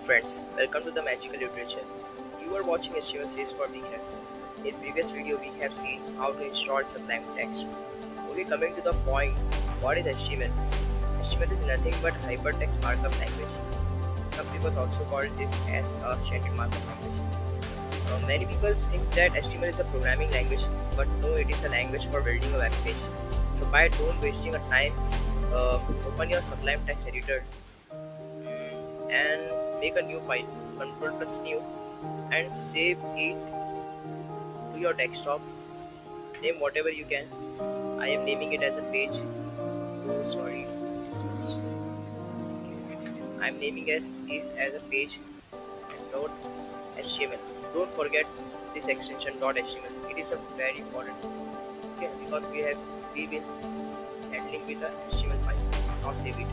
friends, welcome to the Magical Literature. You are watching HTML series for beginners. In previous video we have seen how to install Sublime Text. Okay, coming to the point, what is HTML? HTML is nothing but Hypertext Markup Language. Some people also call this as a Shaded Markup Language. Many people think that HTML is a programming language, but no, it is a language for building a web page. So by don't wasting your time, open your Sublime Text editor and make a new file, control plus new, and save it to your desktop. Name whatever you can. I am naming it as a page. Oh, sorry. I am naming as a page dot html. Don't forget this extension dot html. It is a very important. Okay, because we will handling with the HTML files. Now save it.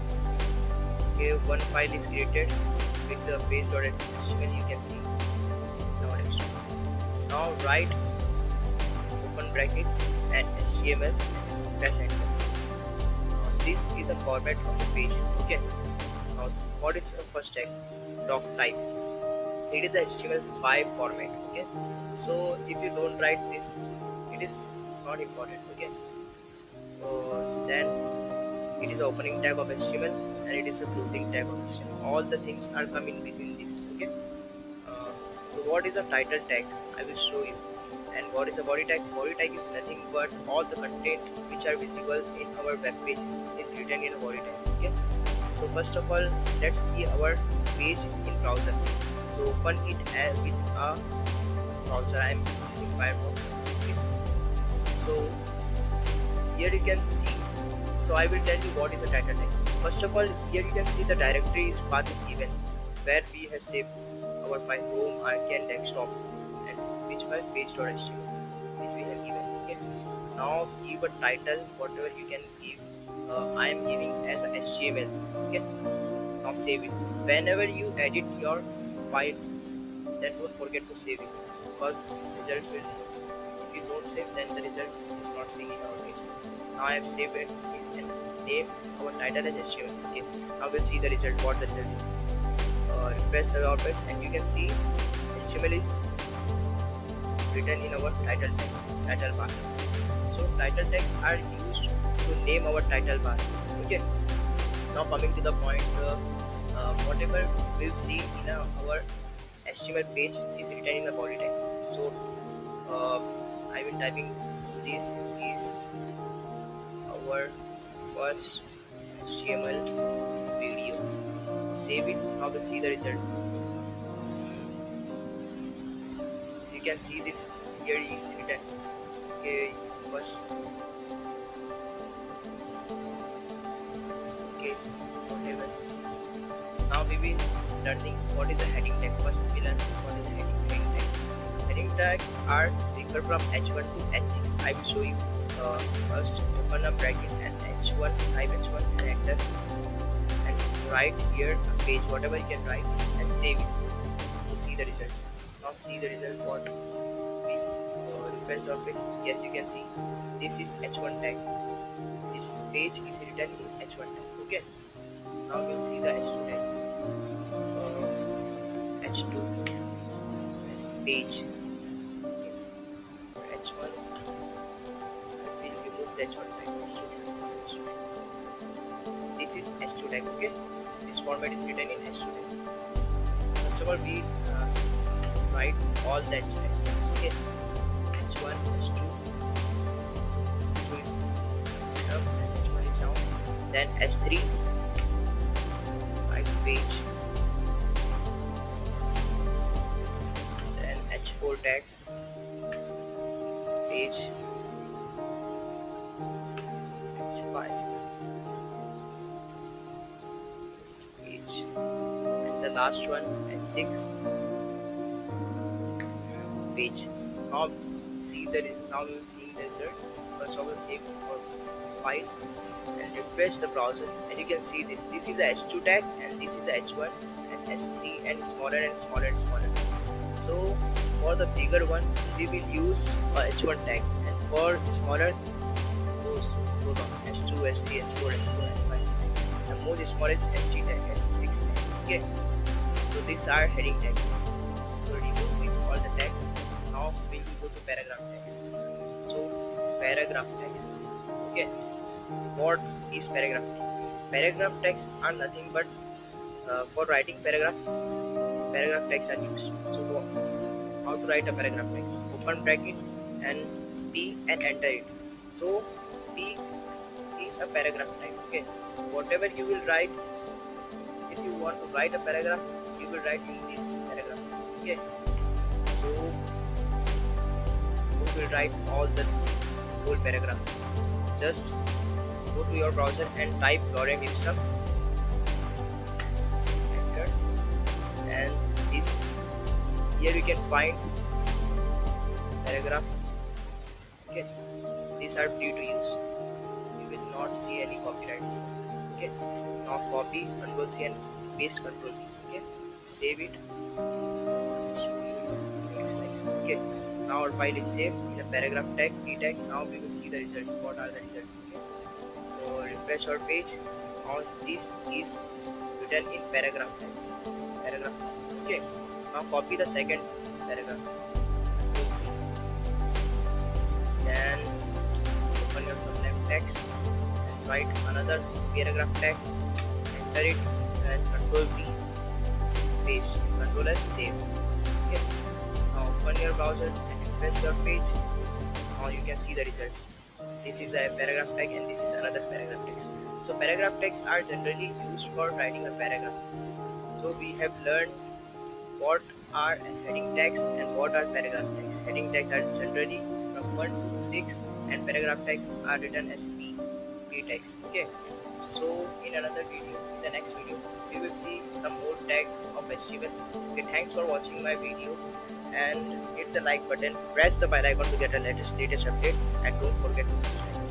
Okay, one file is created with the page.html. You can see now next. Now write open bracket and HTML and press enter. This is a format of the page. Okay. Now what is the first tag? Doc type. It is the HTML5 format. Okay. So if you don't write this, it is not important. Okay. Then it is opening tag of HTML and it is a closing tag of HTML. All the things are coming between this. Okay. So what is a title tag? I will show you. And what is a body tag? Body tag is nothing but all the content which are visible in our web page is written in a body tag. Okay. So first of all, let's see our page in browser. So open it with a browser. I am using Firefox. Okay. So here you can see. So I will tell you what is a title tag. First of all, here you can see the directory is path is given where we have saved our file home, icon, desktop, and which file page.html which we have given. Okay. Now give a title whatever you can give. I am giving as a HTML. Okay. Now save it. Whenever you edit your file, then don't forget to save it because result will. If you don't save, then the result is not seen in our page. Now I have saved it. And name our title as HTML. Okay. Now we'll see the result. What the result is. Refresh the web page, and you can see HTML is written in our title bar. So title tags are used to name our title bar. Okay. Now coming to the point, whatever we'll see in our HTML page is written in the body tag. So I will typing this is our first HTML video. Save it. Now we'll see the result. You can see this here is written. Okay, first. Okay, whatever. Now we will learning what is a heading tag. First we learn what is a heading tags. Heading tags are different from H1 to H6. I will show you. First open a bracket and H1, type H1 and enter, and write here a page whatever you can write and save it to see the results. Now see the result what we refresh our page. Yes, you can see this is H1 tag. This page is written in H1 tag. Okay. Now we'll see the H2 tag. H2 page. H1. H1 tag. This is H2 tag. Okay. This format is written in H2 tag. First of all, we write all the aspects. Okay. H1, H2, H2 is up, and H1 is down. Then H3, right page. Then H4 tag, page. H5 page, and the last one H6 page. Now now we will see the result. First of all, save our file and refresh the browser, and you can see this. This is the H2 tag, and this is the H1 and H3, and smaller and smaller and smaller. So for the bigger one, we will use a H1 tag, and for smaller goes on S2, S3, S4, S5, S6. The most small is S3 tag, S6 tag. Okay. So these are heading tags. So remove these all the tags. Now we will go to paragraph text. So paragraph text. Okay. What is paragraph? Paragraph text are nothing but for writing paragraph text are used. So how to write a paragraph text? Open bracket and P and enter it. So P is a paragraph type. Okay. Whatever you will write, if you want to write a paragraph, you will write in this paragraph. Okay. So you will write all the whole paragraph. Just go to your browser and type lorem ipsum, enter, and this here you can find paragraph. Okay, these are free to use. You will not see any copyrights. Okay, now copy, Control C and paste, Control V. Okay, save it. Okay, now our file is saved in a paragraph tag, p tag. Now we will see the results. What are the results? Okay, so refresh our page. Now this is written in paragraph tag. Paragraph. Okay, now copy the second paragraph. Control C. Then open your subnet text and write another paragraph tag. Enter it and Control V. Paste. Control S. Save. Okay. Now open your browser and refresh your page. Now you can see the results. This is a paragraph tag and this is another paragraph text. So paragraph tags are generally used for writing a paragraph. So we have learned what are heading tags and what are paragraph tags. Heading tags are generally from 1 to 6 and paragraph tags are written as P tags. Okay. So in another video, in the next video, we will see some more tags of HTML. Okay, thanks for watching my video and hit the like button, press the bell icon to get a latest update and don't forget to subscribe.